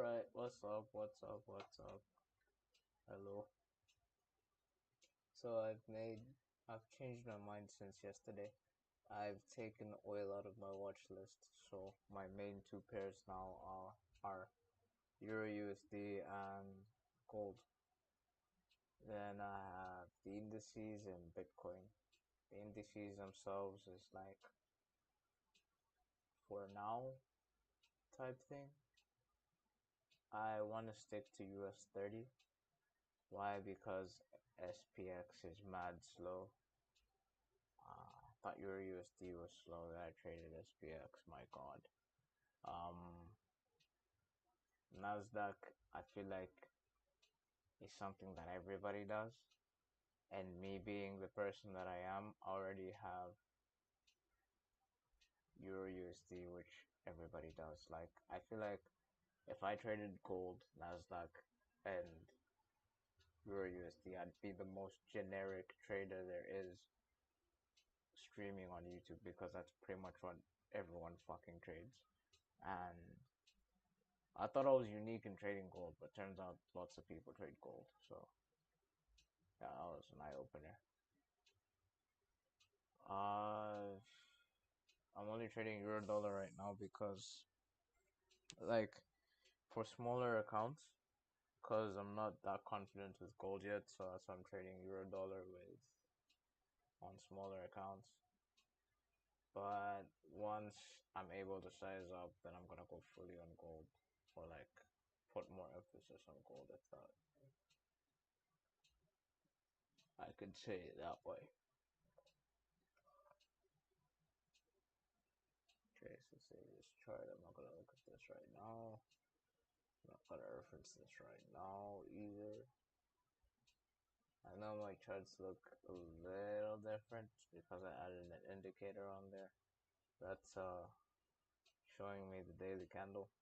Alright, what's up? Hello. So I've changed my mind since yesterday. I've taken oil out of my watch list, so my main two pairs now are Euro USD and gold. Then I have the indices and Bitcoin. The indices themselves is like for now type thing. I want to stick to US 30. Why? Because SPX is mad slow. I thought your USD was slow that I traded SPX, my god. Um, Nasdaq, I feel like is something that everybody does. And me being the person that I am, already have Euro USD, which everybody does. Like, I feel like if I traded gold, Nasdaq, and Euro USD, I'd be the most generic trader there is streaming on YouTube because that's pretty much what everyone fucking trades. And I thought I was unique in trading gold, but turns out lots of people trade gold. So yeah, that was an eye opener. Uh, I'm only trading euro dollar right now because, like, for smaller accounts, because I'm not that confident with gold yet, so that's why I'm trading euro dollar with on smaller accounts. But once I'm able to size up, then I'm gonna go fully on gold, or like put more emphasis on gold if that I could say it that way. Okay, so say this chart. I'm not gonna look at this right now. I'm not gonna reference this right now either. I know my charts look a little different because I added an indicator on there. That's showing me the daily candle.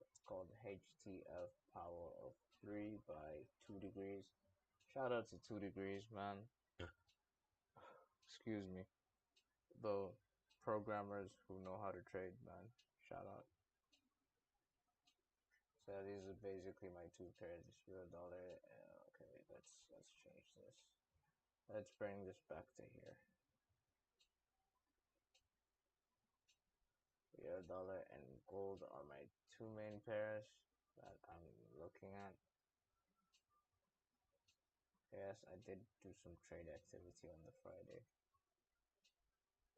It's called HTF Power of 3 by 2 degrees. Shout out to 2 degrees, man. Excuse me. The programmers who know how to trade, man. Shout out. So these are basically my two pairs, euro dollar. Okay, let's change this. Let's bring this back to here. Euro dollar and gold are my two main pairs that I'm looking at. Yes, I did do some trade activity on the Friday.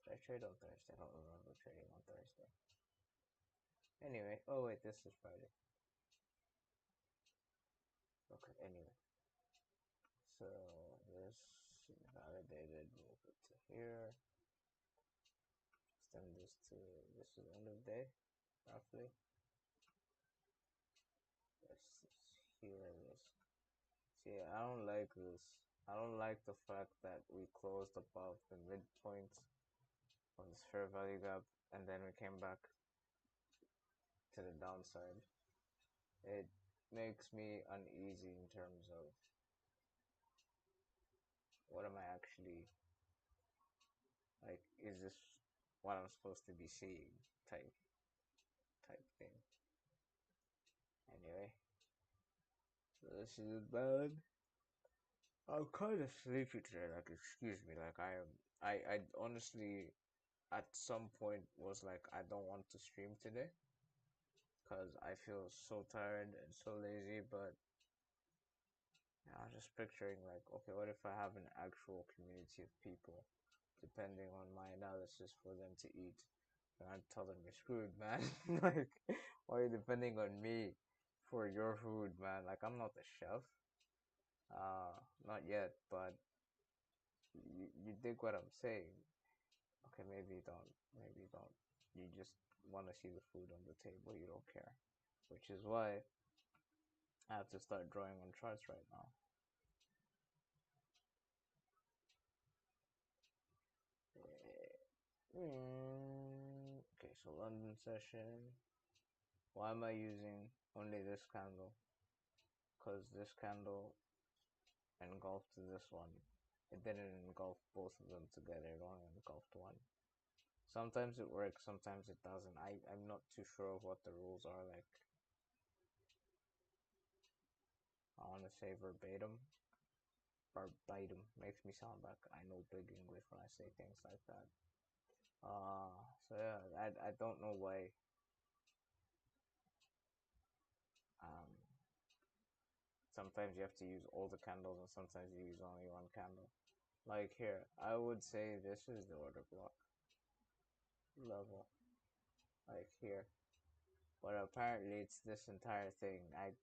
Did I trade on Thursday? I don't remember trading on Thursday. Anyway, oh wait, this is Friday. Okay, anyway. So this validated, move it to here. Extend this to this is the end of day, roughly. This is here. This. See, I don't like this. I don't like the fact that we closed above the midpoint of this fair value gap and then we came back to the downside. It makes me uneasy in terms of what am I actually like, is this what I'm supposed to be seeing type thing. Anyway, so this is bad. I'm kind of sleepy today, like excuse me, like I honestly at some point was like I don't want to stream today because I feel so tired and so lazy, but I was just picturing like, okay, what if I have an actual community of people depending on my analysis for them to eat? And I'd tell them you're screwed, man. Like, why are you depending on me for your food, man? Like, I'm not the chef. Not yet, but you dig what I'm saying. Okay, maybe you don't. Maybe you don't. You just want to see the food on the table. You don't care. Which is why I have to start drawing on charts right now. Okay, so London session. Why am I using only this candle? Because this candle engulfed this one. It didn't engulf both of them together. It only engulfed one. Sometimes it works, sometimes it doesn't. I'm not too sure of what the rules are like I want to say verbatim. Verbatim makes me sound like I know big English when I say things like that. So yeah, I don't know why. Um, Sometimes you have to use all the candles, and sometimes you use only one candle. Like here, I would say this is the order block level, like here. But apparently it's this entire thing. I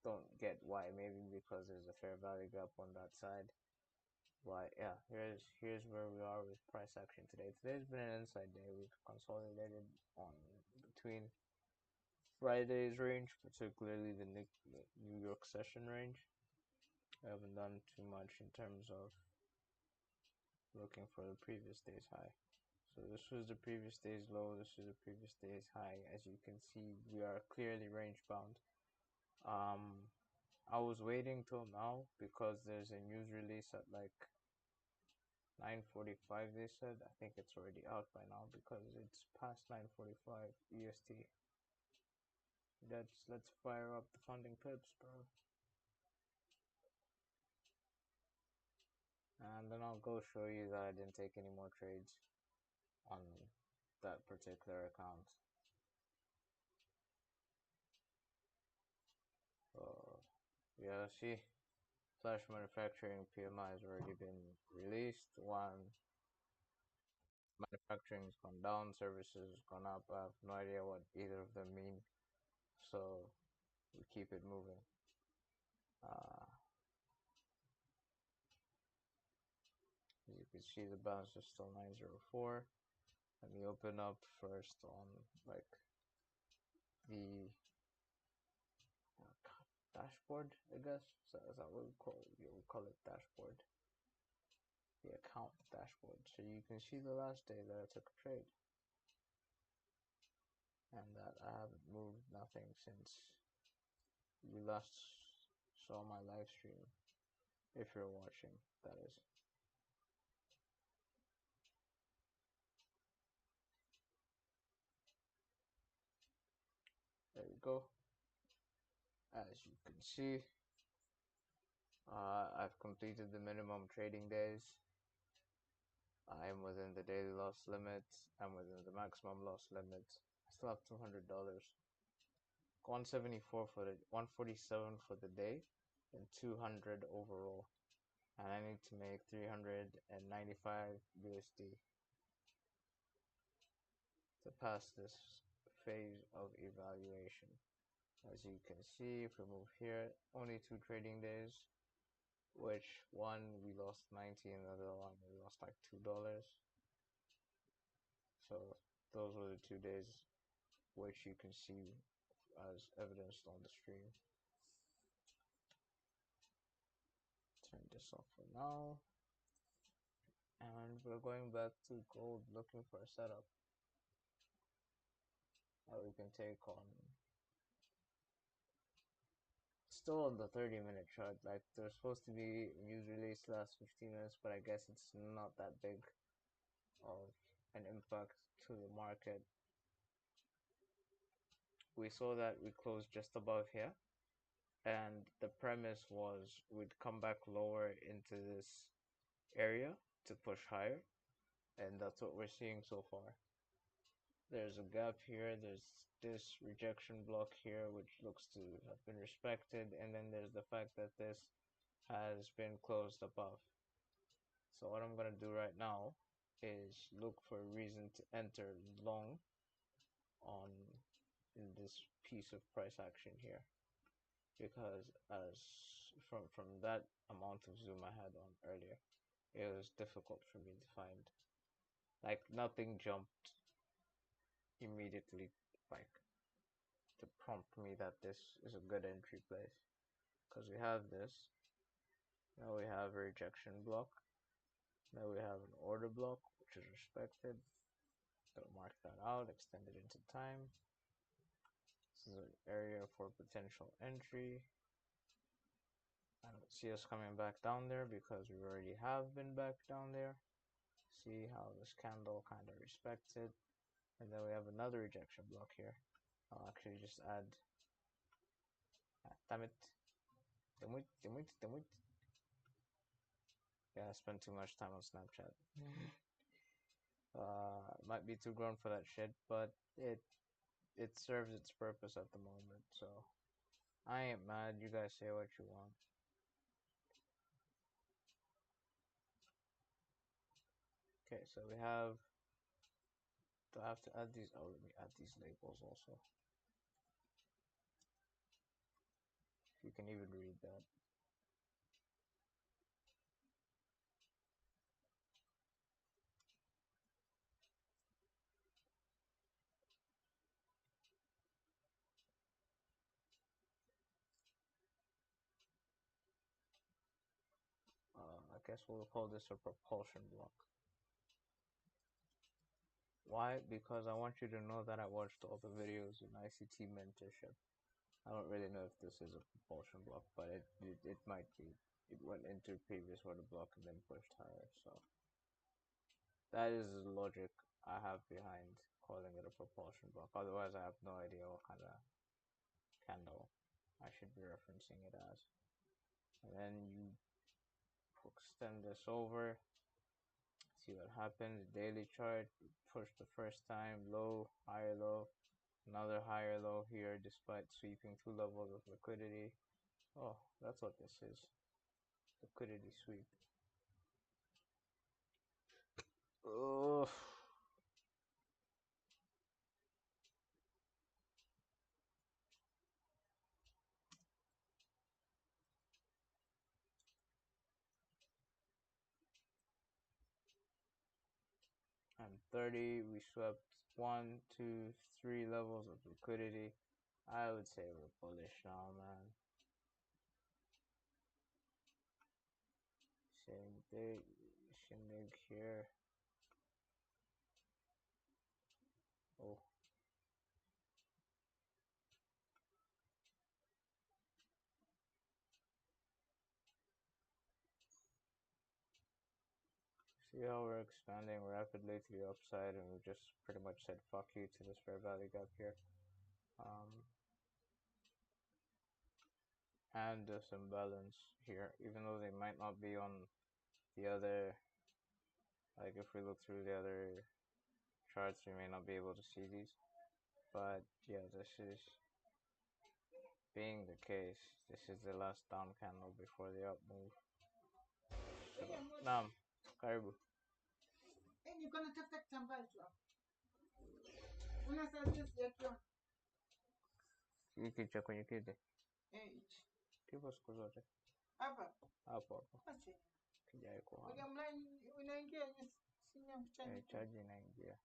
don't get why. Maybe because there's a fair value gap on that side. But yeah, here's where we are with price action today. Today's been an inside day. We've consolidated on between Friday's range, particularly the New York session range. I haven't done too much in terms of looking for the previous day's high. So this was the previous day's low, this is the previous day's high. As you can see, we are clearly range bound. I was waiting till now because there's a news release at like 9:45 they said. I think it's already out by now because it's past 9:45 EST. Let's fire up the funding pips, bro. And then I'll go show you that I didn't take any more trades on that particular account. Yeah, see, flash manufacturing PMI has already been released. One, manufacturing's gone down, services has gone up. I have no idea what either of them mean, so we keep it moving. As you can see, the balance is still 904. Let me open up first on like the dashboard, I guess. So is that what we call it? Yeah, we call it dashboard. The account dashboard. So you can see the last day that I took a trade. And that I haven't moved nothing since you last saw my live stream. If you're watching, that is. There you go. As you can see, I've completed the minimum trading days. I am within the daily loss limit. I'm within the maximum loss limit. I still have $200. 174 for the 147 for the day, and 200 overall. And I need to make 395 USD to pass this phase of evaluation. As you can see, if we move here, only 2 trading days, which one we lost 90 and the other one we lost like $2. So those were the 2 days which you can see as evidenced on the stream. Turn this off for now. And we're going back to gold looking for a setup that we can take on. Still on the 30-minute chart. Like there's supposed to be news release last 15 minutes, but I guess it's not that big of an impact to the market. We saw that we closed just above here, and the premise was we'd come back lower into this area to push higher, and that's what we're seeing so far. There's a gap here, there's this rejection block here which looks to have been respected, and then there's the fact that this has been closed above. So what I'm going to do right now is look for a reason to enter long on in this piece of price action here, because as from that amount of zoom I had on earlier, it was difficult for me to find, like nothing jumped immediately like to prompt me that this is a good entry place, because we have this, now we have a rejection block, now we have an order block which is respected. Gonna mark that out, extend it into time. This is an area for potential entry. I don't see us coming back down there because we already have been back down there. See how this candle kind of respects it. And then we have another rejection block here. I'll actually just add, damn it, Yeah, I spend too much time on Snapchat. Might be too grown for that shit, but it serves its purpose at the moment, so I ain't mad. You guys say what you want. Okay, so we have. Do I have to add these? Oh, let me add these labels also. You can even read that. I guess we'll call this a propulsion block. Why? Because I want you to know that I watched all the videos in ICT mentorship. I don't really know if this is a propulsion block, but it might be. It went into previous water block and then pushed higher, so that is the logic I have behind calling it a propulsion block. Otherwise, I have no idea what kind of candle I should be referencing it as. And then you extend this over, see what happens. Daily chart, push the first time, low, higher low, another higher low here despite sweeping 2 levels of liquidity. Oh, that's what this is. Liquidity sweep. Oh, and 30, we swept 1, 2, 3 levels of liquidity. I would say we're bullish now, man. Same thing, shindig here. Oh, see how we're expanding rapidly to the upside, and we just pretty much said fuck you to this fair value gap here. And this imbalance here, even though they might not be on the other, like if we look through the other charts, we may not be able to see these. But yeah, this is being the case. This is the last down candle before the up move. So, naam, karibu. Hiki cha kwenye kiti kipo siku zote hapo hapo, kijai kuhama chaji inaingia.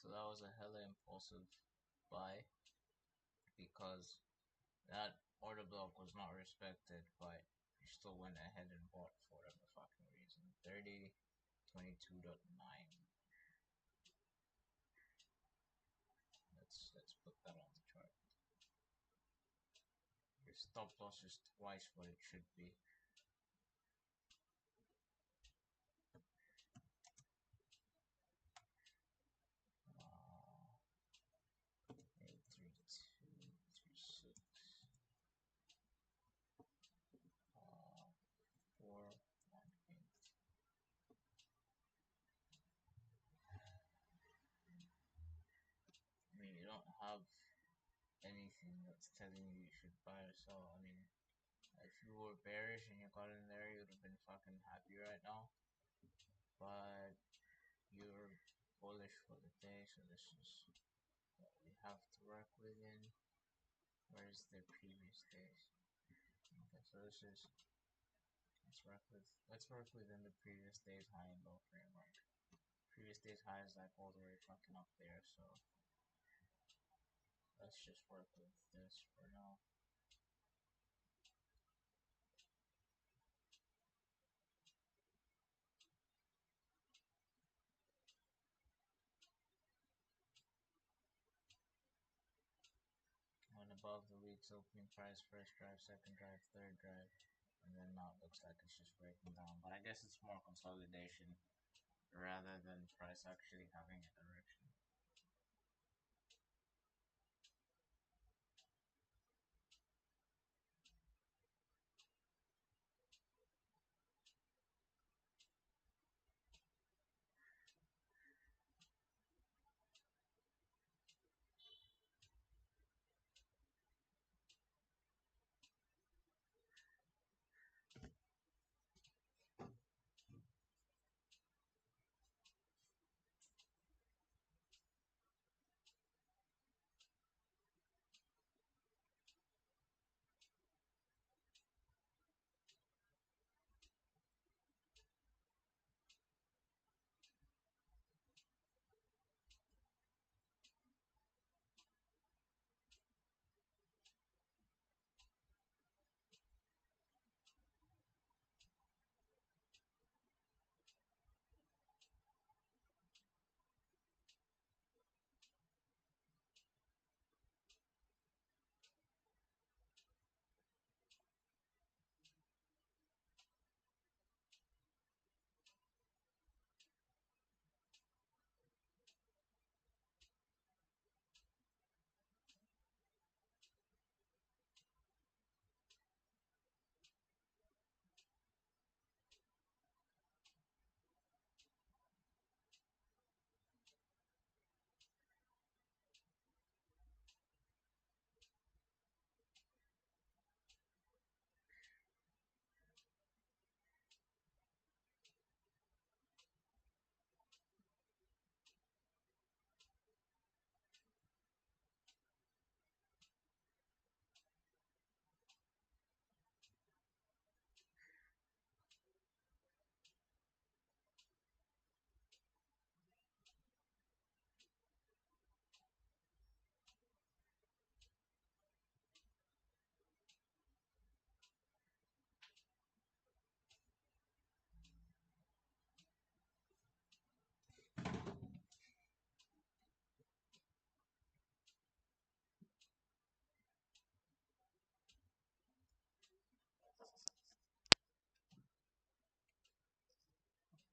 So that was a hella impulsive buy because that order block was not respected, but you still went ahead and bought for whatever fucking reason. 3022.9. Let's put that on the chart. Your stop loss is twice what it should be. Uh, 83226. 418. I mean, you don't have anything that's telling you you should buy or sell. I mean, if you were bearish and you got in there, you would have been fucking happy right now. But you're bullish for the day, so this is what we have to work within. Where's the previous days? Okay, so this is let's work within the previous day's high and low framework. Previous day's high is like all the way fucking up there, so let's just work with this for now. Went above the week's opening price, first drive, second drive, third drive, and then now it looks like it's just breaking down. But I guess it's more consolidation rather than price actually having a direction.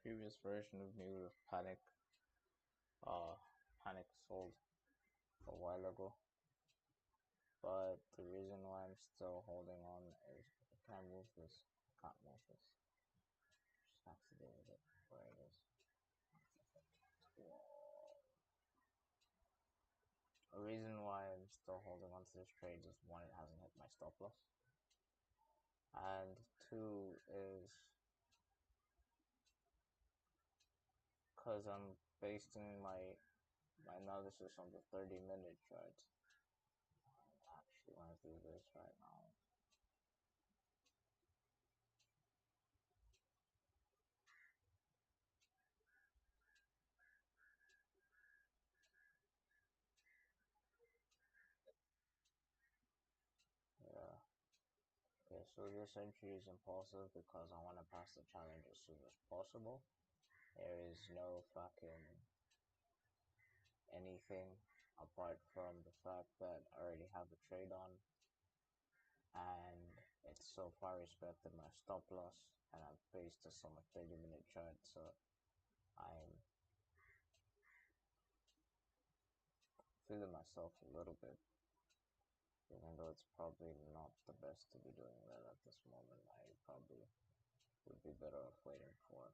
Previous version of me would have panic sold a while ago. But the reason why I'm still holding on is, can I move this? I can't move this. Just activated it where it is. The reason why I'm still holding on to this trade is, one, it hasn't hit my stop loss, and two is because I'm basing my analysis on the 30-minute chart. I actually want to do this right now. so this entry is impulsive because I want to pass the challenge as soon as possible. There is no fucking anything apart from the fact that I already have a trade on, and it's so far respected my stop loss, and I've based this on a 30-minute chart, so I'm feeling myself a little bit, even though it's probably not the best to be doing that at this moment. I probably would be better off waiting for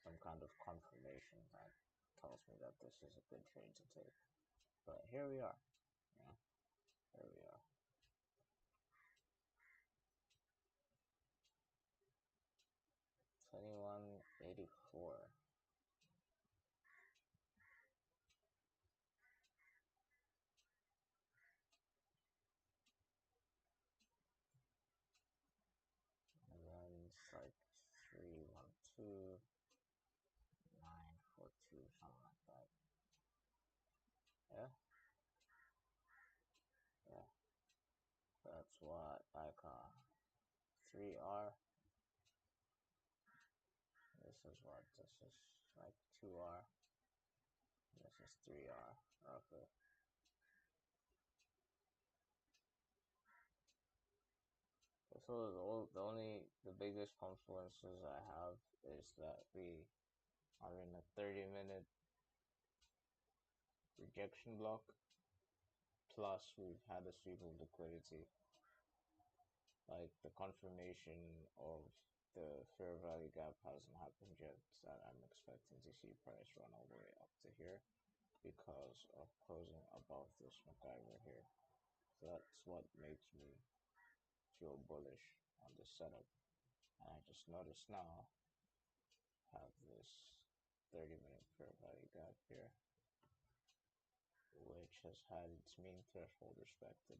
some kind of confirmation that tells me that this is a good trade to take. But here we are. Yeah, here we are. 2184. And then it's like 312, 942, something like that. Yeah, yeah. That's what I call 3R. This is what? This is like 2R. This is 3R. Okay. So the biggest confluences I have is that we are in a 30-minute rejection block, plus we've had a sweep of liquidity. Like the confirmation of the fair value gap hasn't happened yet, that I'm expecting to see price run all the way up to here because of closing above this MacGyver here. So that's what makes me feel bullish on this setup. And I just noticed now have this 30-minute fair value gap here, which has had its mean threshold respected.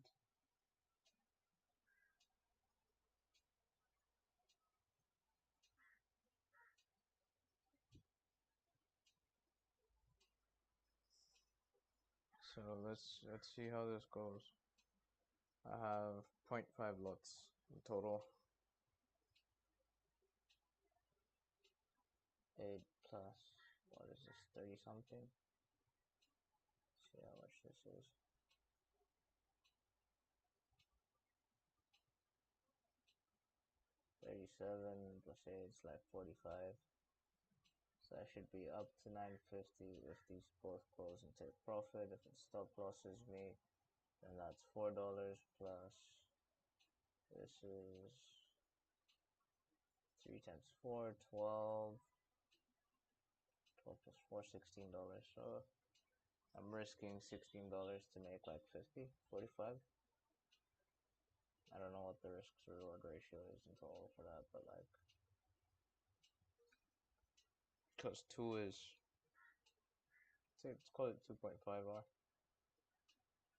So let's see how this goes. I have 0.5 lots in total. 8 plus, what is this, 30 something? Let's see how much this is. 37 plus 8, it's like 45. So I should be up to 950 if these both close and take profit. If it stop losses me, then that's $4 plus this is 3 times 4, 12. 12 plus 4, $16. So I'm risking $16 to make like 50, 45. I don't know what the risk to reward ratio is in total for that, but like, because 2 is, let's call it 2.5R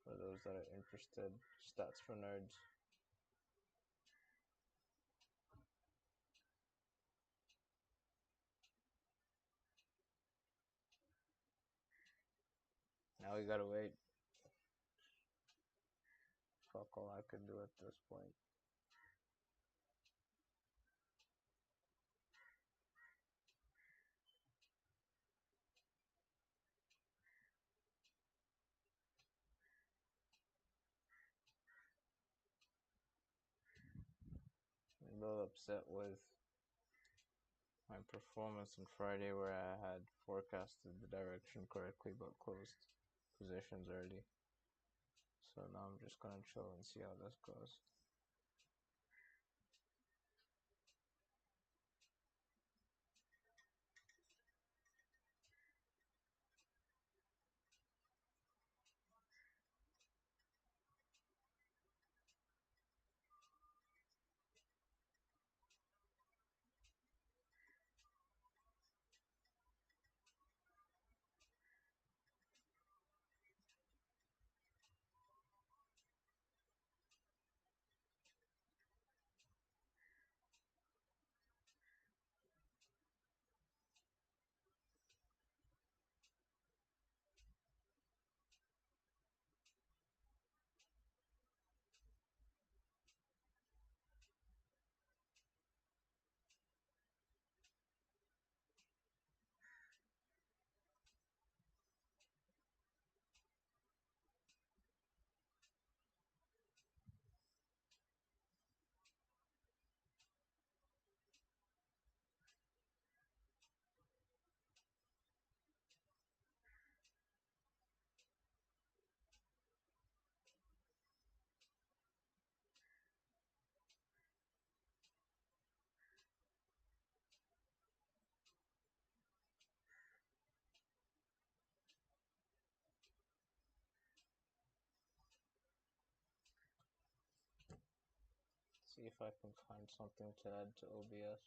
for those that are interested. Stats for nerds. Now we gotta wait. Fuck all I can do at this point. I'm a little upset with my performance on Friday where I had forecasted the direction correctly but closed positions early. So now I'm just gonna chill and see how this goes. see if I can find something to add to OBS.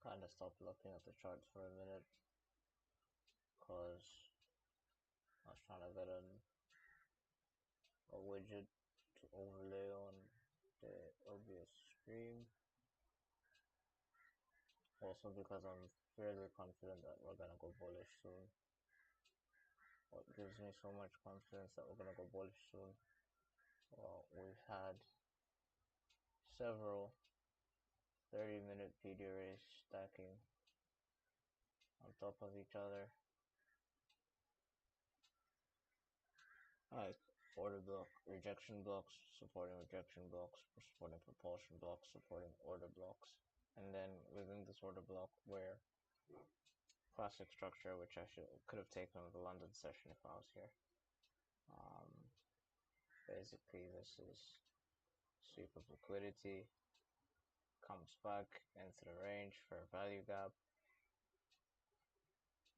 Kind of stopped looking at the charts for a minute because I was trying to get a widget to overlay on the OBS screen. Also because I'm fairly confident that we're gonna go bullish soon. What gives me so much confidence that we're gonna go bullish soon? Well, we've had several 30-minute PD arrays stacking on top of each other. Like order block, rejection blocks, supporting rejection blocks, supporting propulsion blocks, supporting order blocks. And then within this order block where classic structure, which I could have taken on the London session if I was here. Basically, this is sweep of liquidity, comes back into the range for a value gap,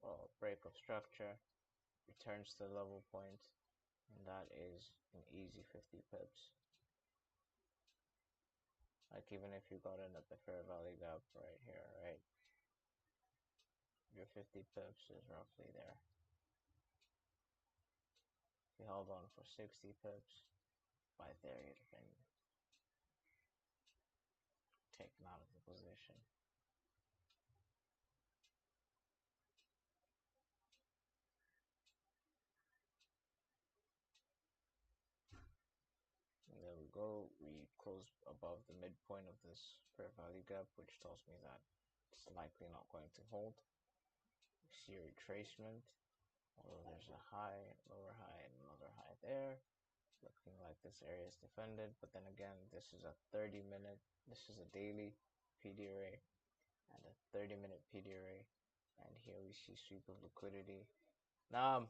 or break of structure, returns to the level point, and that is an easy 50 pips. Like even if you got in at the fair value gap right here, right, your 50 pips is roughly there. If you held on for 60 pips, by there you'd have been taken out of the position. And there we go. We close above the midpoint of this fair value gap, which tells me that it's likely not going to hold. We see a retracement, although there's a high, lower high, and another high there. Looking like this area is defended, but then again, this is a 30-minute, this is a daily PD array and a 30-minute PD array. And here we see sweep of liquidity. Now,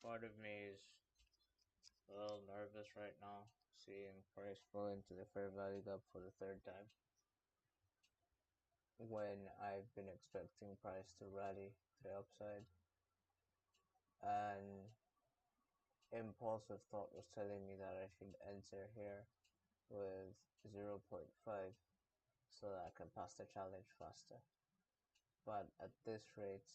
part of me is a little nervous right now, seeing price fall into the fair value gap for the third time, when I've been expecting price to rally to the upside, and impulsive thought was telling me that I should enter here with zero point 0.5 so that I can pass the challenge faster. But at this rate,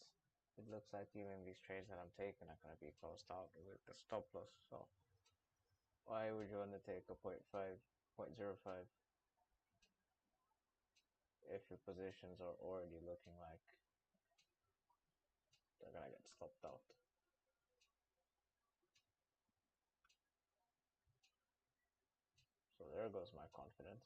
it looks like even these trades that I'm taking are going to be closed out with the stop loss. So why would you want to take a 0.5, 0.05 if your positions are already looking like they're going to get stopped out? So there goes my confidence.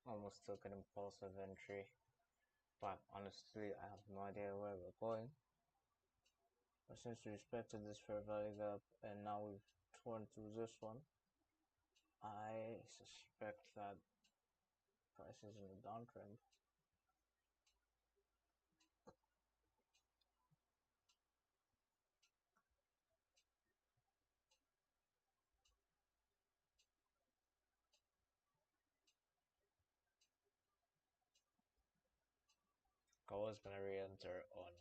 Almost took an impulsive entry, but honestly, I have no idea where we're going. But since we respected this fair value gap and now we've torn through this one, I suspect that price is in a downtrend. I was gonna re-enter on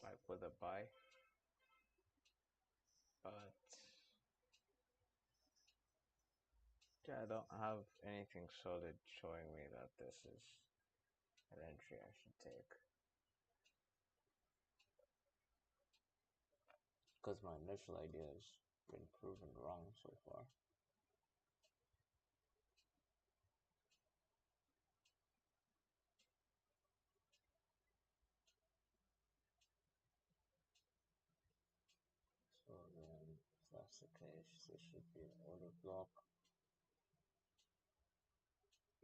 like with a buy, but yeah, I don't have anything solid showing me that this is an entry I should take. Because my initial idea has been proven wrong so far. So then, if that's the case, this should be an order block.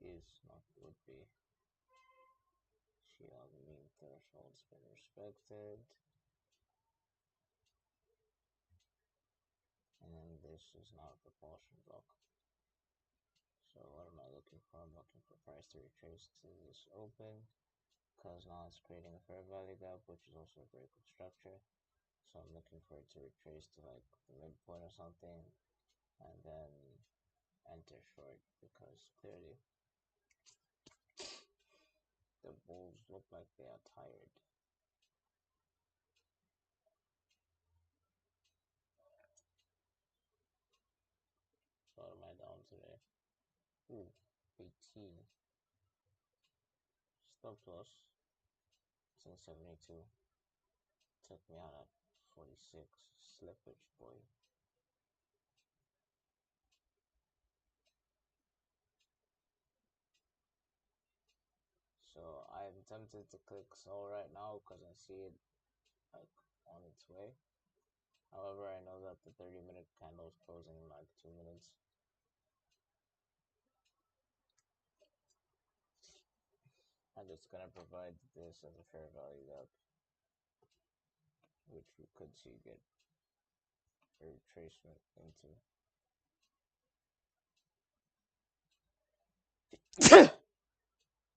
Is not would be. Shield mean threshold's been respected. And then this is now a propulsion block. So what am I looking for? I'm looking for price to retrace to this open, because now it's creating a fair value gap, which is also a break of structure. So I'm looking for it to retrace to like the midpoint or something, and then enter short, because clearly the bulls look like they are tired. So what am I down today? Ooh, 18. Stop loss. It's in 72. Took me out at 46. Slippage, boy. So I'm tempted to click sell right now because I see it like on its way. However, I know that the 30-minute candle is closing in like 2 minutes. I'm just gonna provide this as a fair value gap, which we could see get a retracement into.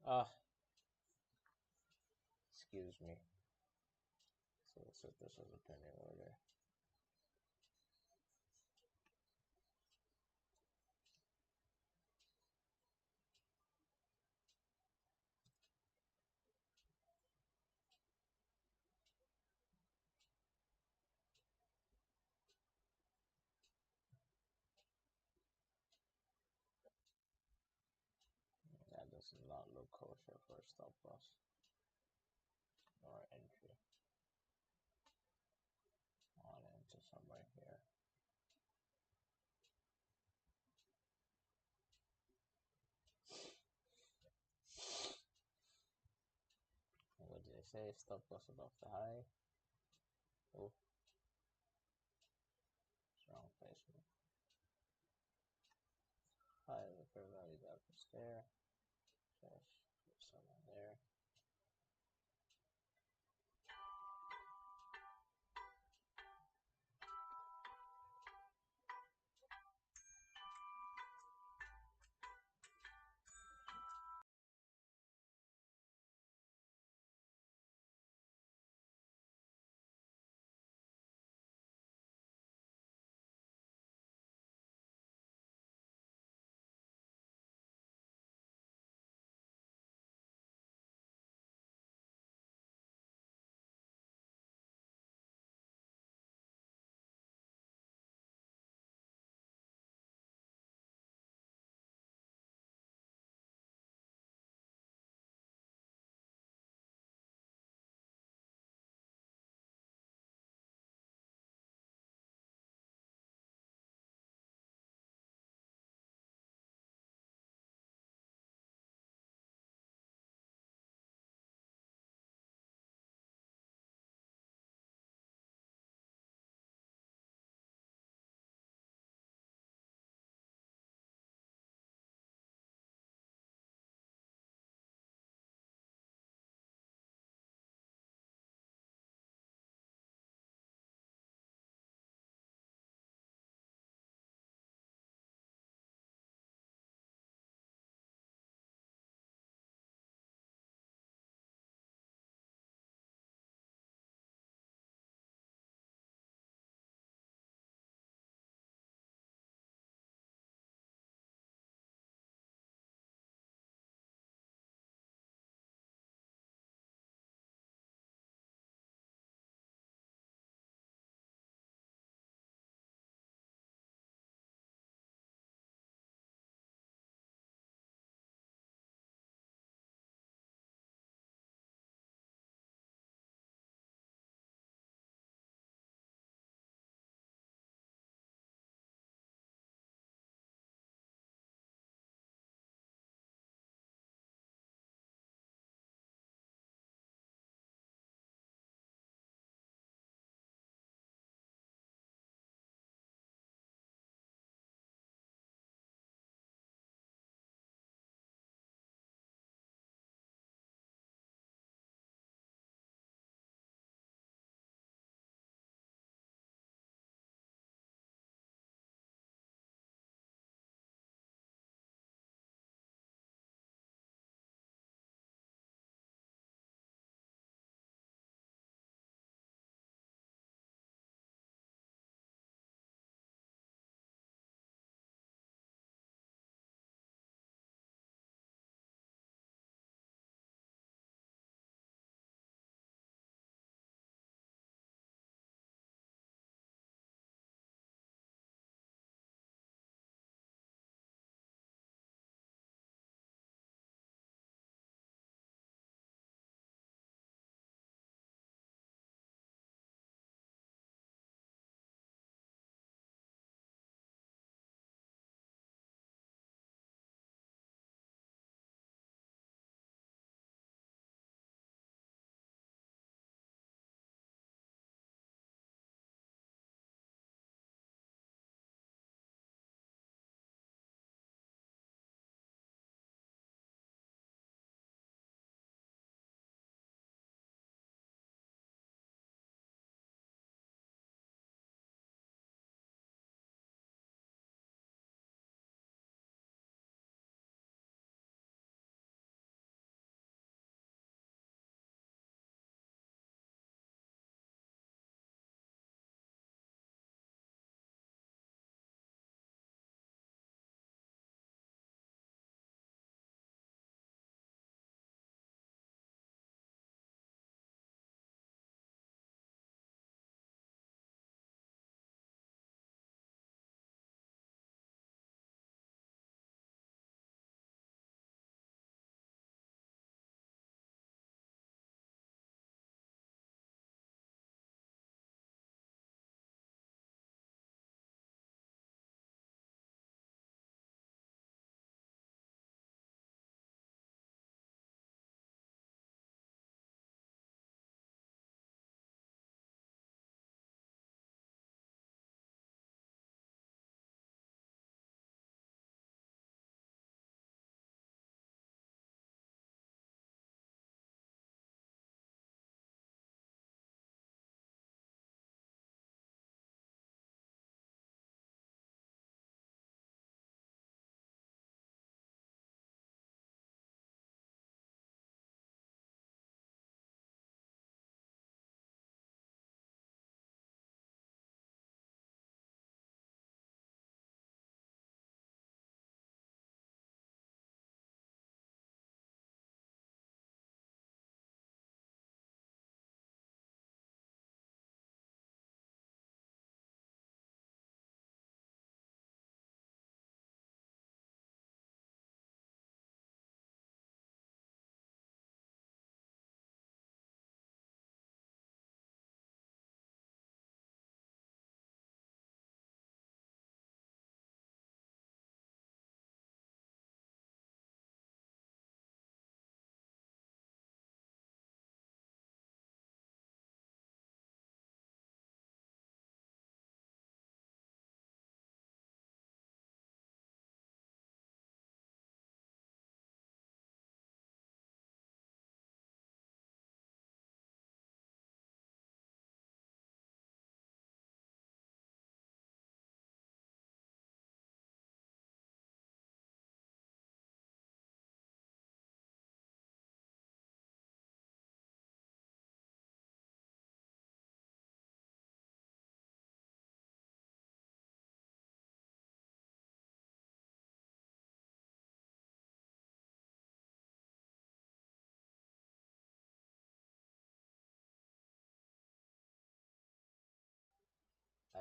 Ah, excuse me. So we'll set this as a pending order. does not look kosher for a stop loss or entry. On into somewhere here. What did I say? Stop loss above the high. Oh, strong placement. High of the fair value gap is there. Just put someone there.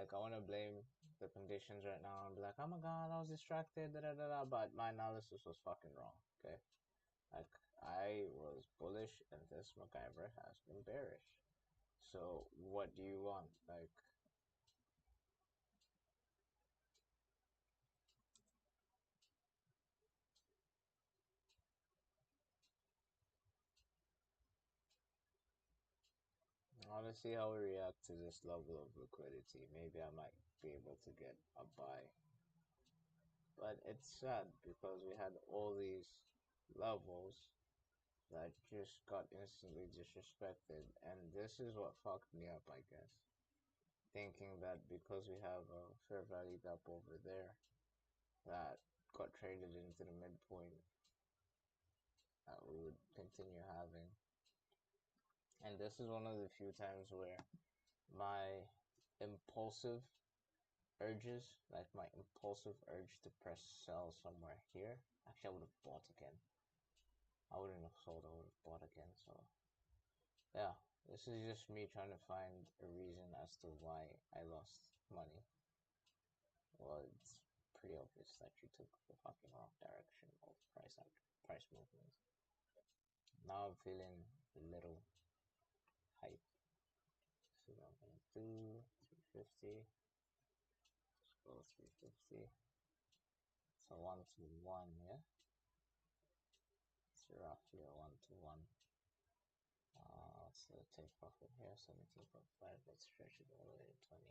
Like I want to blame the conditions right now and be like, oh my god, I was distracted, da da da da. But my analysis was fucking wrong. Okay, like I was bullish, and this MacGyver has been bearish. So what do you want? Like, I want to see how we react to this level of liquidity. Maybe I might be able to get a buy. But it's sad because we had all these levels that just got instantly disrespected, and this is what fucked me up, I guess. Thinking that because we have a fair value gap over there that got traded into the midpoint, that we would continue having. And this is one of the few times where my impulsive urges, like my impulsive urge to press sell somewhere here, actually I would have bought again. I wouldn't have sold, I would have bought again. So yeah, this is just me trying to find a reason as to why I lost money. Well, it's pretty obvious that you took the fucking wrong direction of price movement. Now I'm feeling a little hype. So what I'm gonna do 350. Let's go 350. So 1 to 1, yeah. It's roughly a 1 to 1. So take profit here, 17.5. Let's stretch it all the way to 20.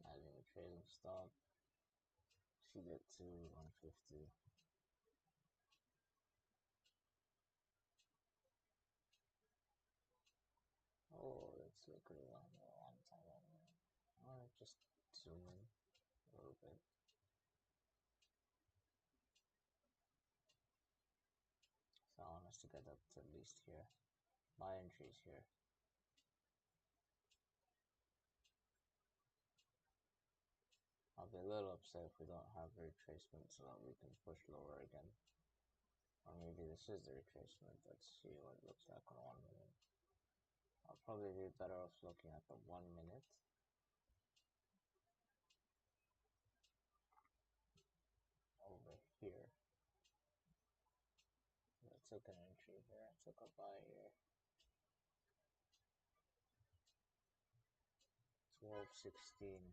Adding a trading stop. Should get to 150. Oh, let's look at it on the one time. Just zoom in a little bit. So I want us to get up to at least here. My entries here. I'll be a little upset if we don't have retracement so that we can push lower again. Or maybe this is the retracement. Let's see what it looks like on 1 minute. I'll probably be better off looking at the 1 minute. Over here. I took an entry here. I took a buy here. 12.16.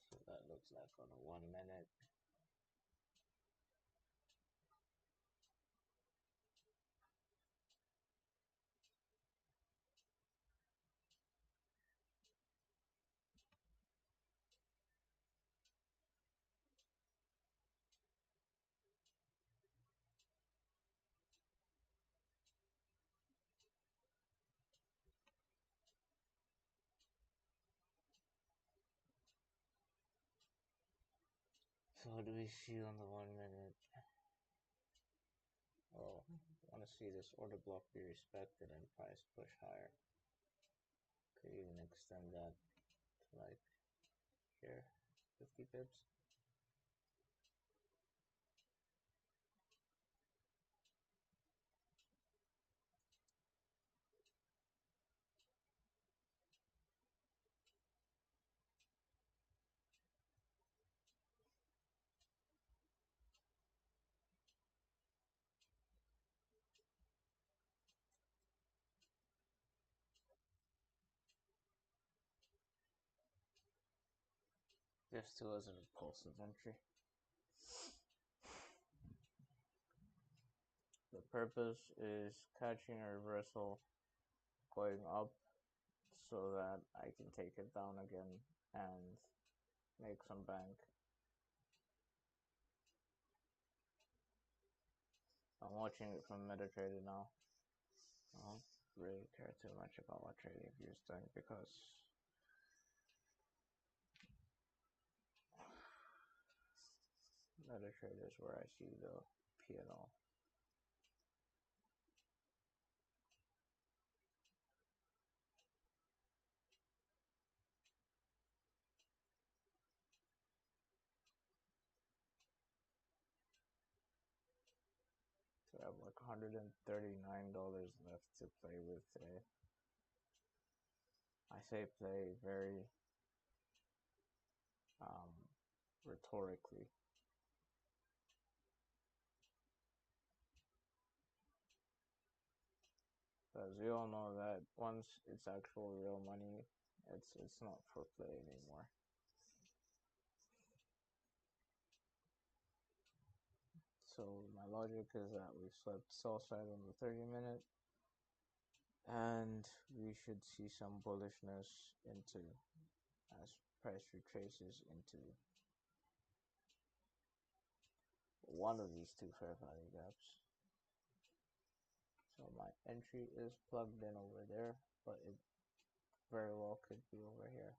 So that looks like on a 1 minute. So what do we see on the 1 minute? Oh, I want to see this order block be respected and price push higher. Could even extend that to like here, 50 pips. This too is an impulsive entry. The purpose is catching a reversal going up so that I can take it down again and make some bank. I'm watching it from MetaTrader now. I don't really care too much about what trading view's doing because other traders where I see the P&L. So I have like $139 left to play with today. I say play very rhetorically, because we all know that once it's actual real money, it's not for play anymore. So my logic is that we swept sell side on the 30-minute, and we should see some bullishness into as price retraces into one of these two fair value gaps. So my entry is plugged in over there, but it very well could be over here.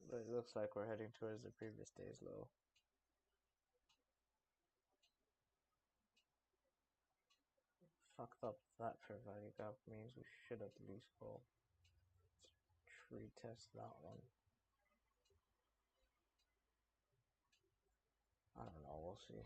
But it looks like we're heading towards the previous day's low. Fucked up that fair value gap means we should at least go retest that one. I don't know, we'll see.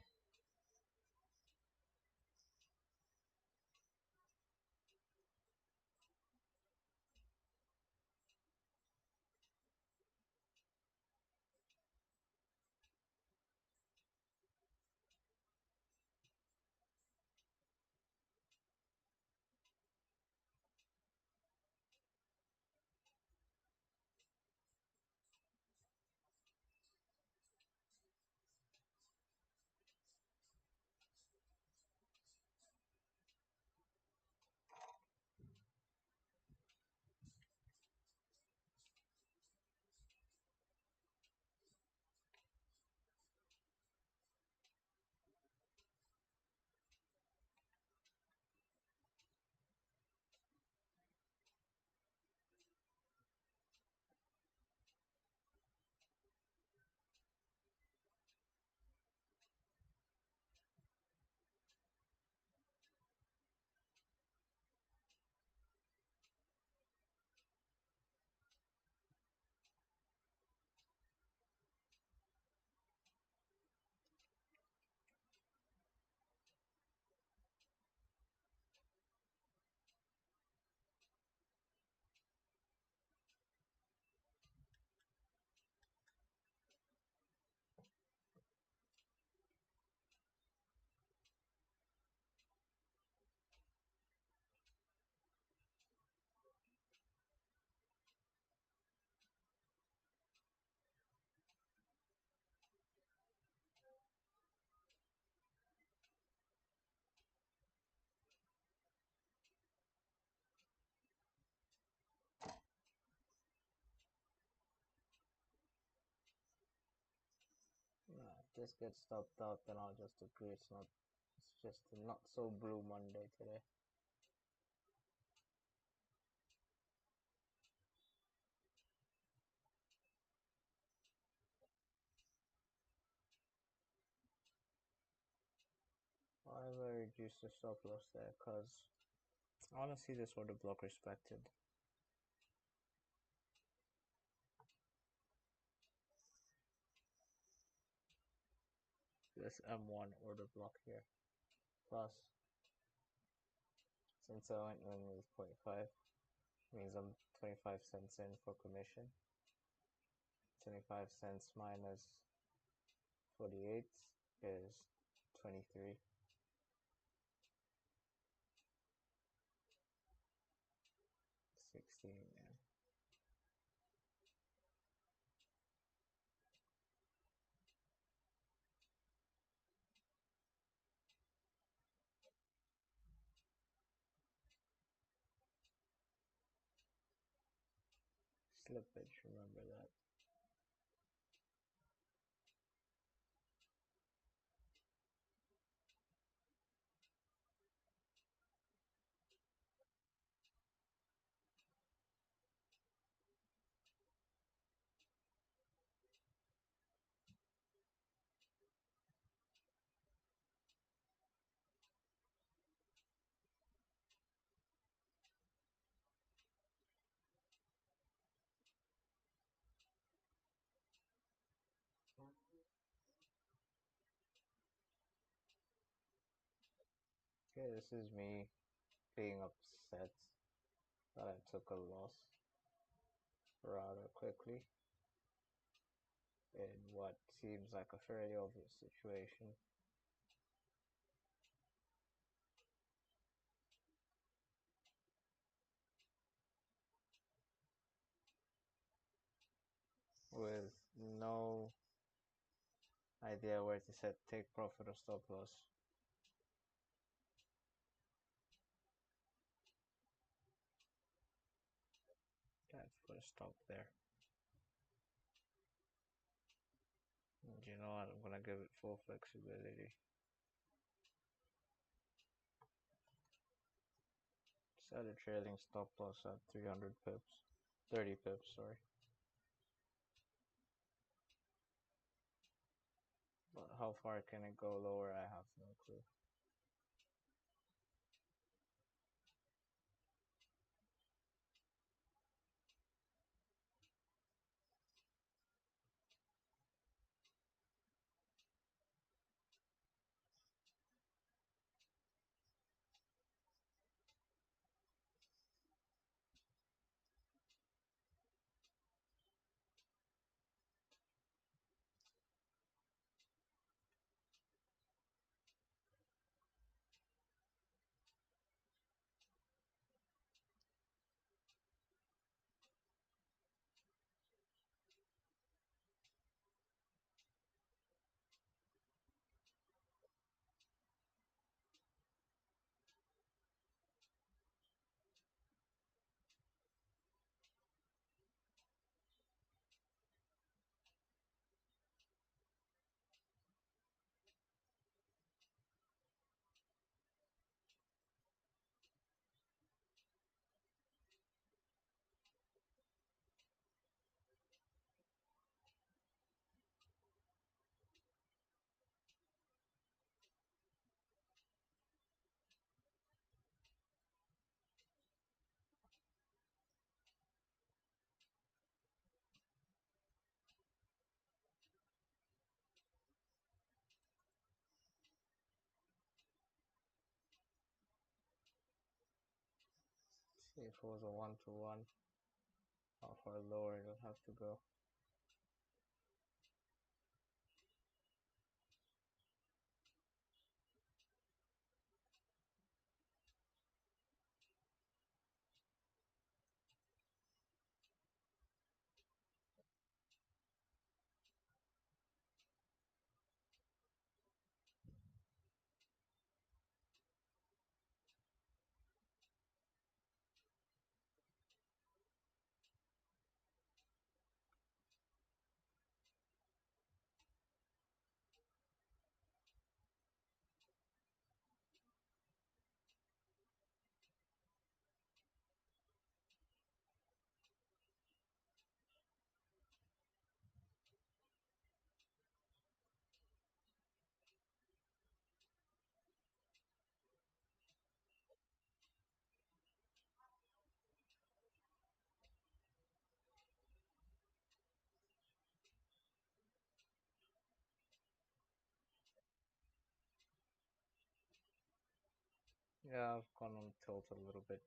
Nah, just get stopped out, then I'll just agree it's just a not so blue Monday today. Why have I reduced the stop loss there? Because I want to see this order block respected. This M1 order block here. Plus, since I went in with 0.5, means I'm 25 cents in for commission. 25 cents minus 48 is 23. 16, yeah. slippage. Remember that. Okay, this is me being upset that I took a loss rather quickly in what seems like a fairly obvious situation. With no idea where to set take profit or stop loss. I've put a stop there. And you know what? I'm gonna give it full flexibility. Set a trailing stop loss at 300 pips. 30 pips, sorry. But how far can it go lower? I have no clue. See if it was a 1-to-1, how far lower it'll have to go. Yeah, I've gone on tilt a little bit.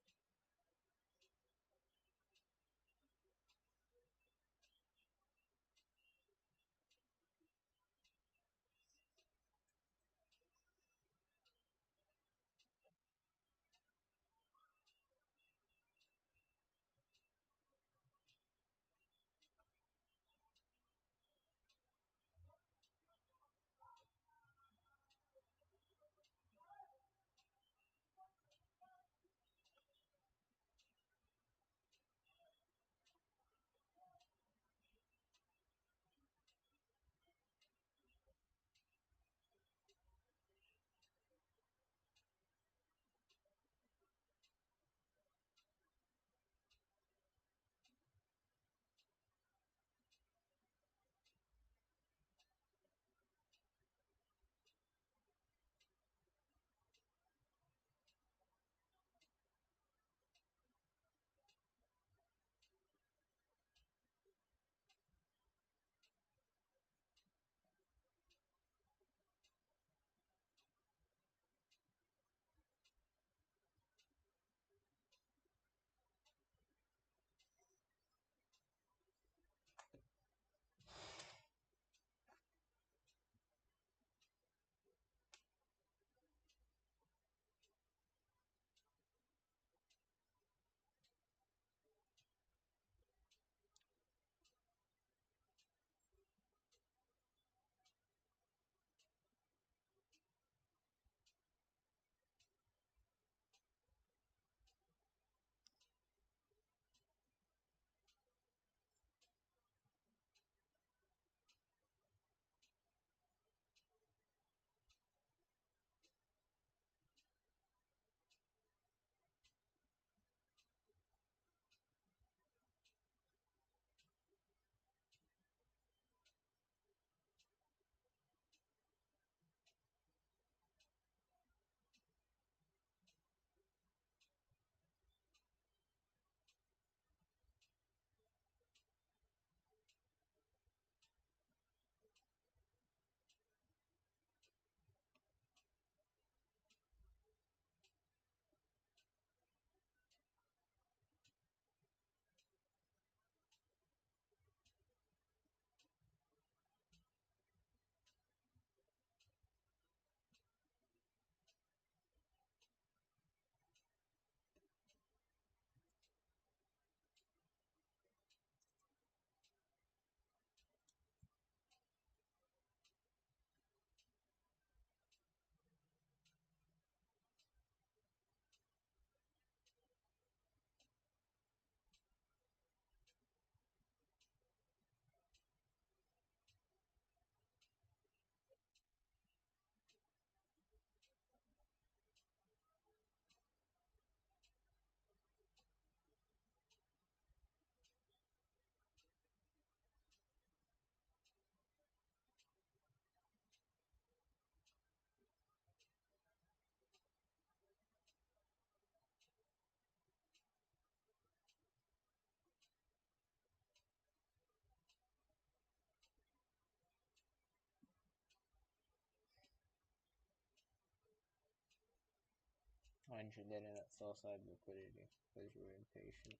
find you getting that sell side liquidity because you were impatient.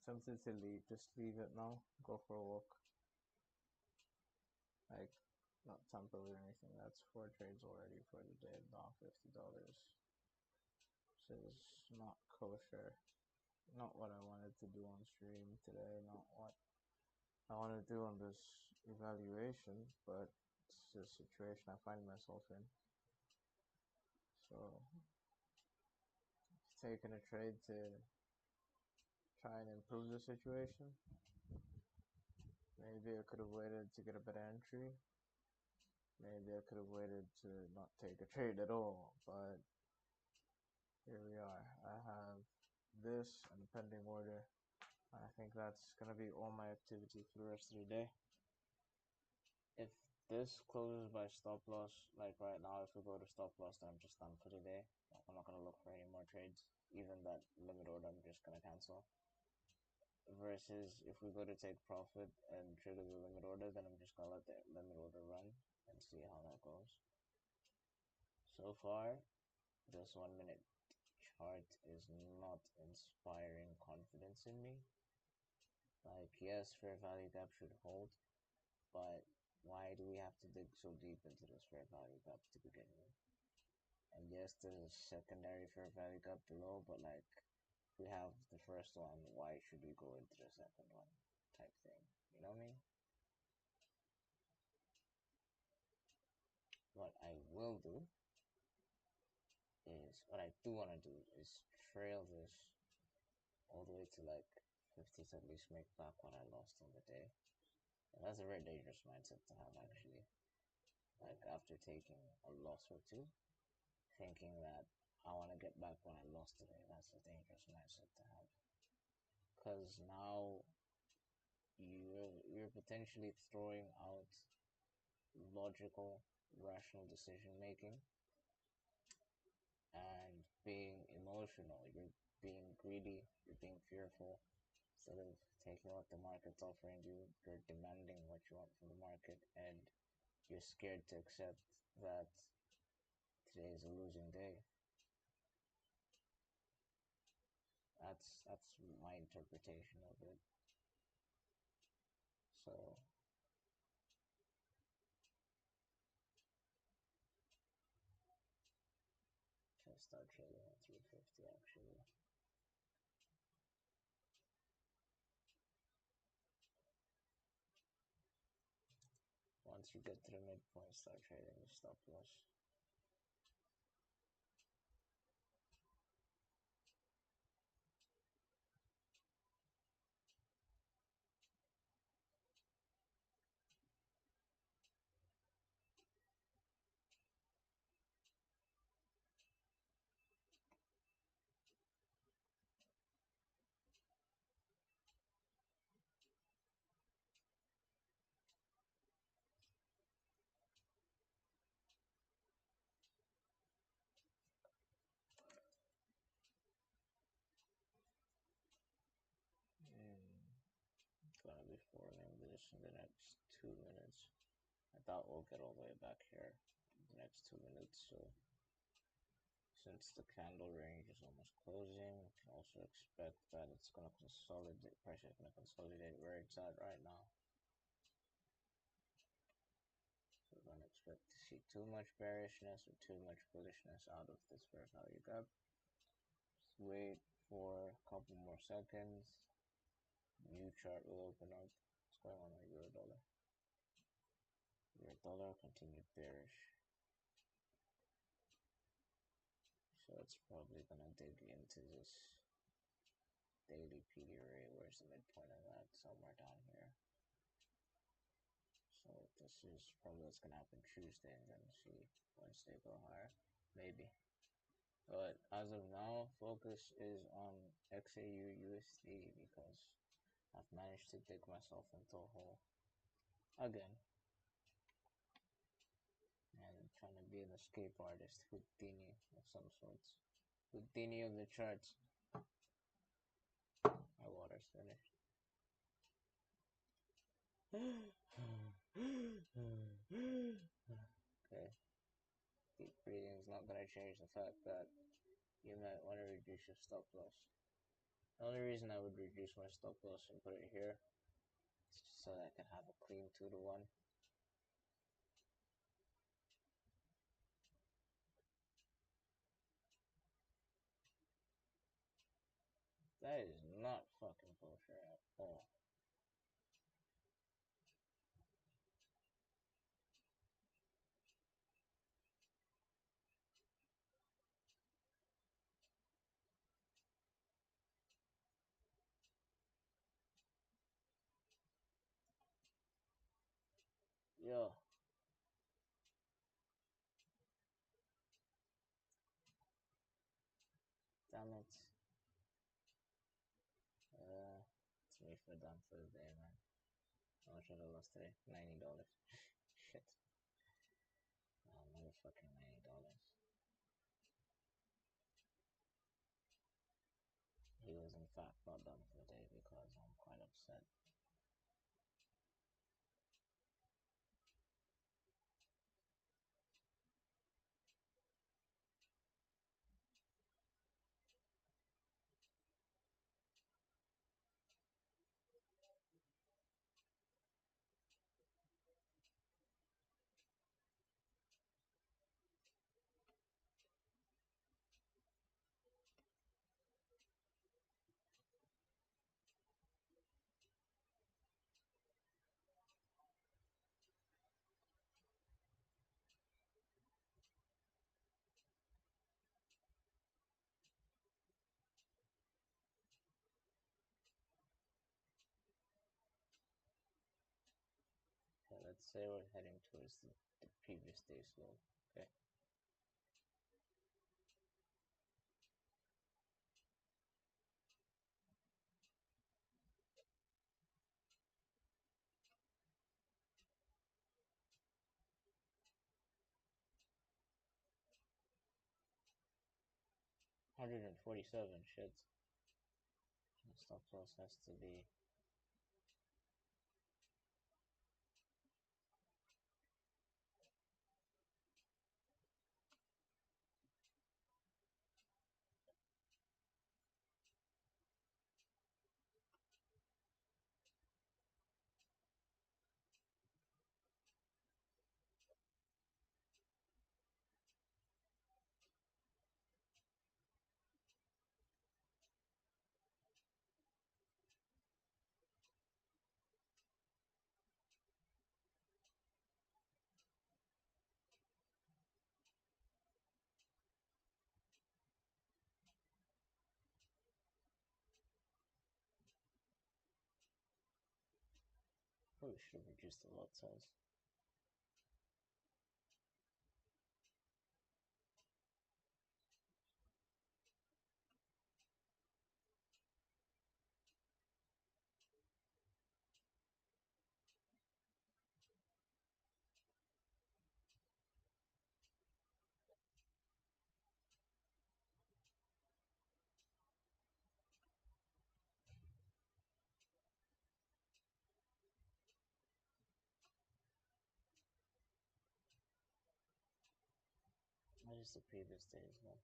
I'm tempted to leave. Just leave it now. Go for a walk. Like, not temporary or anything. That's 4 trades already for the day. Down $50. This is not kosher. Not what I wanted to do on stream today. Not what I want to do on this evaluation. But it's the situation I find myself in. So, taking a trade to try and improve the situation. Maybe I could have waited to get a better entry. Maybe I could have waited to not take a trade at all, but here we are. I have this and a pending order. I think that's going to be all my activity for the rest of the day. If this closes by stop loss, like right now, if we go to stop loss, then I'm just done for the day. I'm not going to look for any more trades. Even that limit order, I'm just going to cancel. Versus if we go to take profit and trigger the limit order, then I'm just going to let the limit order run and see how that goes. So far, this 1 minute chart is not inspiring confidence in me. Like, yes, fair value gap should hold, but why do we have to dig so deep into this fair value gap to begin with? And yes, there's a secondary fair value gap below, but like, we have the first one, why should we go into the second one? Type thing. You know what I mean? What I will do is, what I do want to do is trail this all the way to like 50 to at least make back what I lost on the day. And that's a very dangerous mindset to have, actually. Like, after taking a loss or two, thinking that I want to get back what I lost today, that's a dangerous mindset to have. Because now you're potentially throwing out logical, rational decision making and being emotional. You're being greedy, you're being fearful. Instead of taking what the market's offering you, you're demanding what you want from the market, and you're scared to accept that today is a losing day. That's my interpretation of it. So just start trading at 350 actually. Once you get to the midpoint, start trading the stop loss. Gonna be forming this in the next 2 minutes. I thought we'll get all the way back here in the next 2 minutes, so since the candle range is almost closing, we can also expect that it's gonna consolidate, price is gonna consolidate where it's at right now. So we're gonna expect to see too much bearishness or too much bullishness out of this fair value gap. Just wait for a couple more seconds. New chart will open up. What's going on with euro dollar? Euro dollar continued bearish. So it's probably gonna dig into this daily PD array. Where's the midpoint of that? Somewhere down here. So this is probably what's gonna happen Tuesday, and then see Wednesday go higher. Maybe. But as of now, focus is on XAU USD because I've managed to dig myself into a hole again. And trying to be an escape artist, Houdini of some sorts. Houdini of the charts. My water's finished. Okay. Deep breathing is not going to change the fact that you might want to reduce your stop loss. The only reason I would reduce my stop loss and put it here is just so that I can have a clean 2 to 1. That is not fucking bullshit at all. Yo, damn it. It's me for done for the day, man. How much have I lost today? $90. Shit. Oh, motherfucking $90. He was in fact not done for the day because I'm quite upset. Okay, let's say we're heading towards the previous day's low. Okay. $147, shit. Stop loss has to be probably should have reduced the lot size. What is the previous day's low?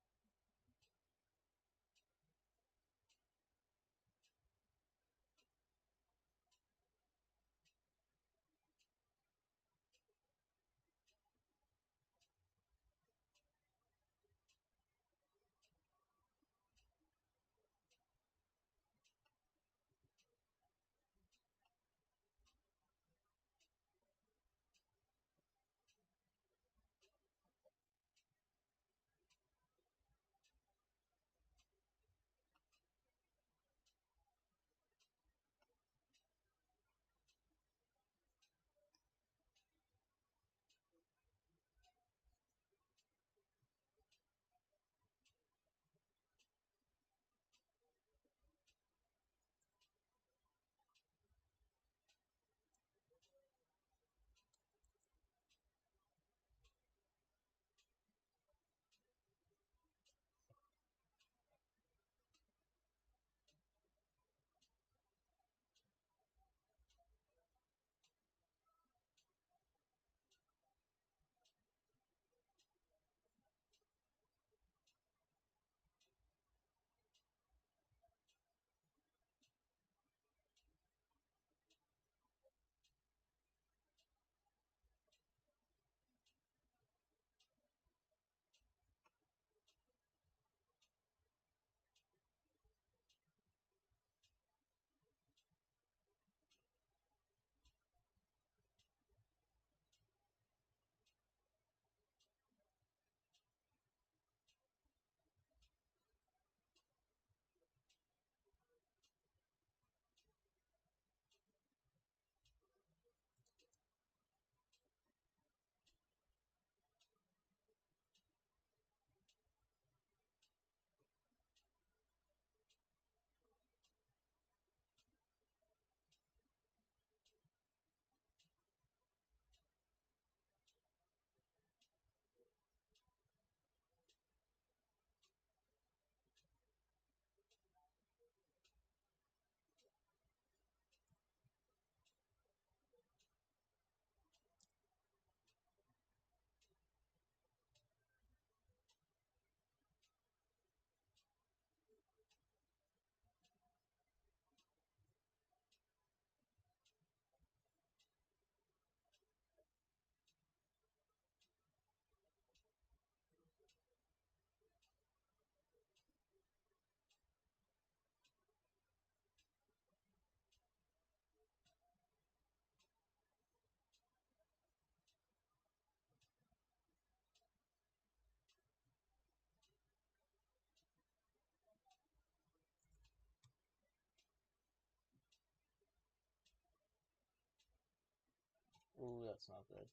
Ooh, that's not good.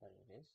But it is.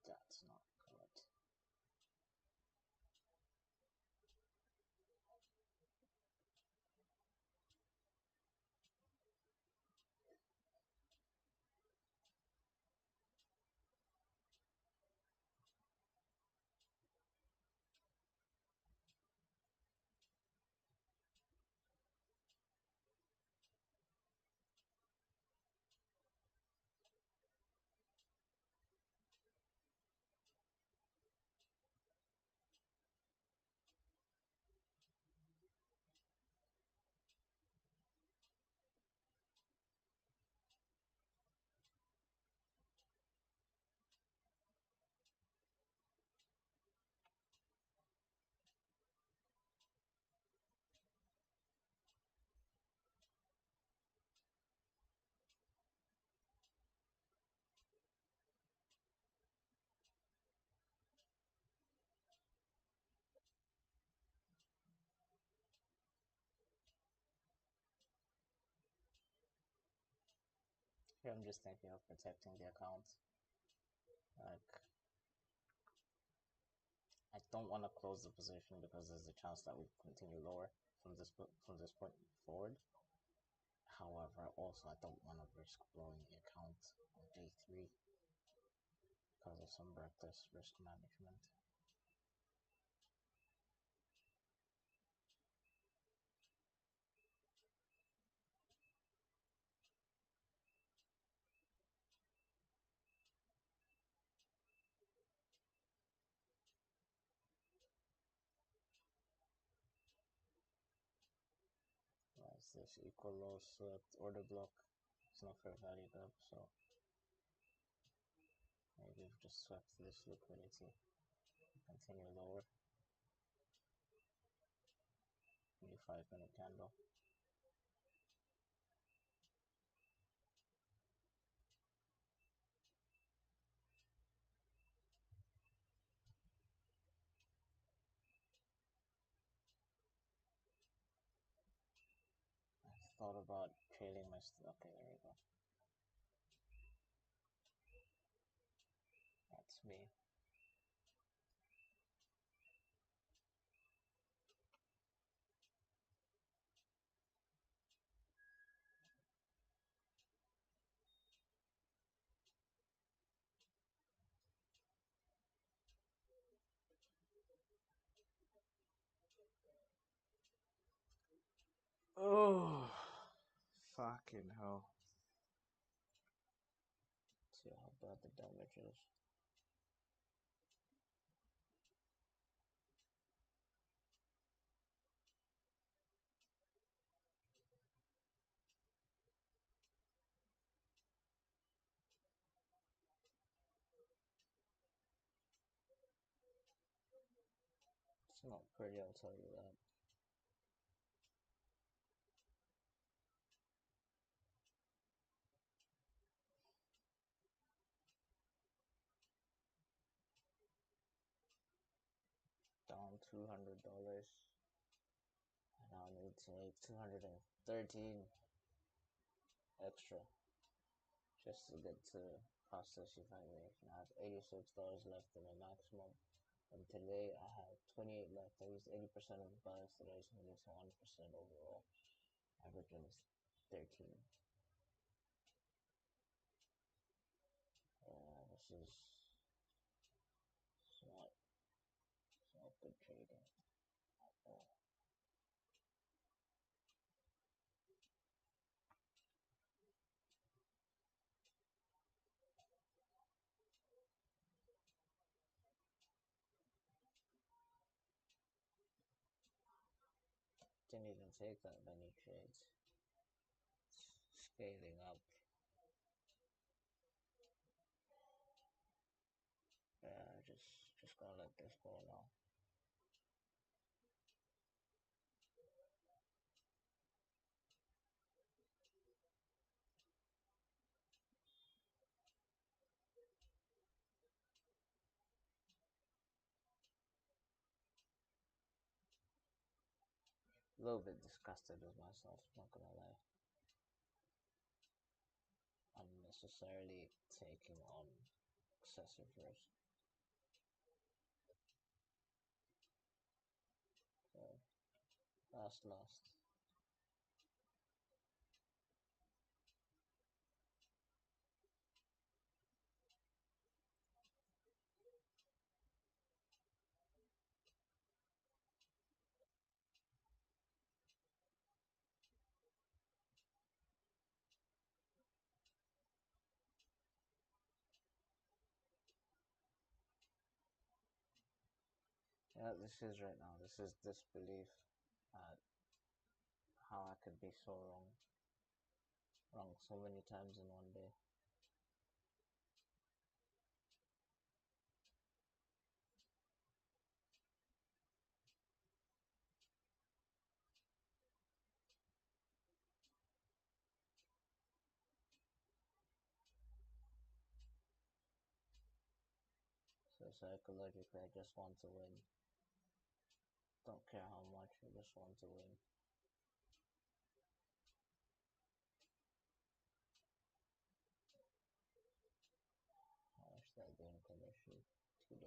That's not good. Here I'm just thinking of protecting the account. Like, I don't want to close the position because there's a chance that we continue lower from this point forward. However, also I don't want to risk blowing the account on day 3 because of some reckless risk management. Why is this equal low swept order block? It's not fair value up, so maybe we've just swept this liquidity. Continue lower. Maybe 5-minute candle. I thought about trailing my. Okay, there we go. That's me. Oh, fucking hell. Let's see how bad the damage is. It's not pretty, I'll tell you that. Down $200. And I'll need to make 213 extra just to get to process evaluation. I have $86 left in my maximum. And today I have 28 left. I used 80% of the balance today, so I need 1% overall. Averaging 13. This is not, it's not good trading at all. didn't even take that many trades. Scaling up. Yeah, just gonna let this go now. A little bit disgusted with myself, not gonna lie. Unnecessarily taking on excessive risk. So, last. Yeah, this is right now. This is disbelief at how I could be so wrong so many times in one day. So psychologically, I just want to win. Don't care how much, I just want to win. How much that being commission? $2.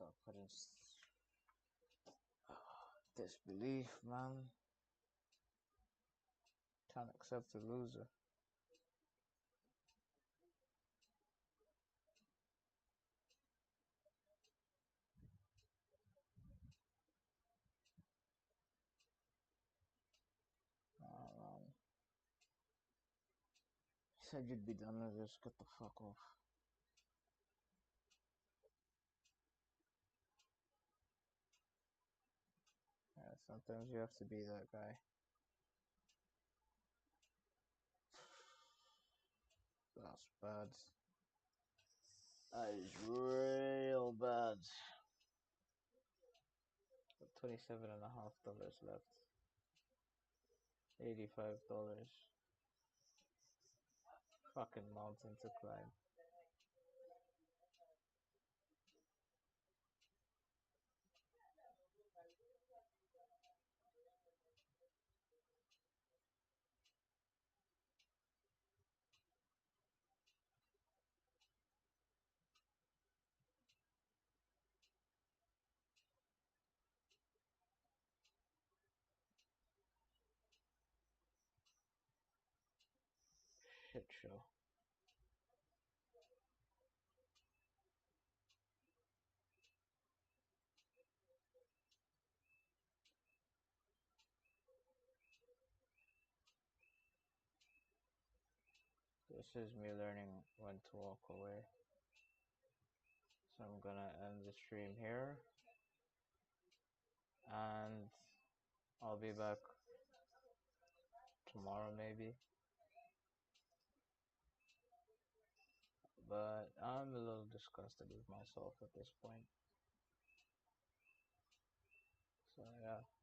So I couldn't. Disbelief, man. Can't accept a loser. Man. Said you'd be done with this. Get the fuck off. Yeah, sometimes you have to be that guy. That's bad. That is real bad. $27.50 left. $85. Fucking mountain to climb. Shit show. this is me learning when to walk away. So I'm gonna end the stream here, and I'll be back tomorrow maybe. But I'm a little disgusted with myself at this point. So yeah.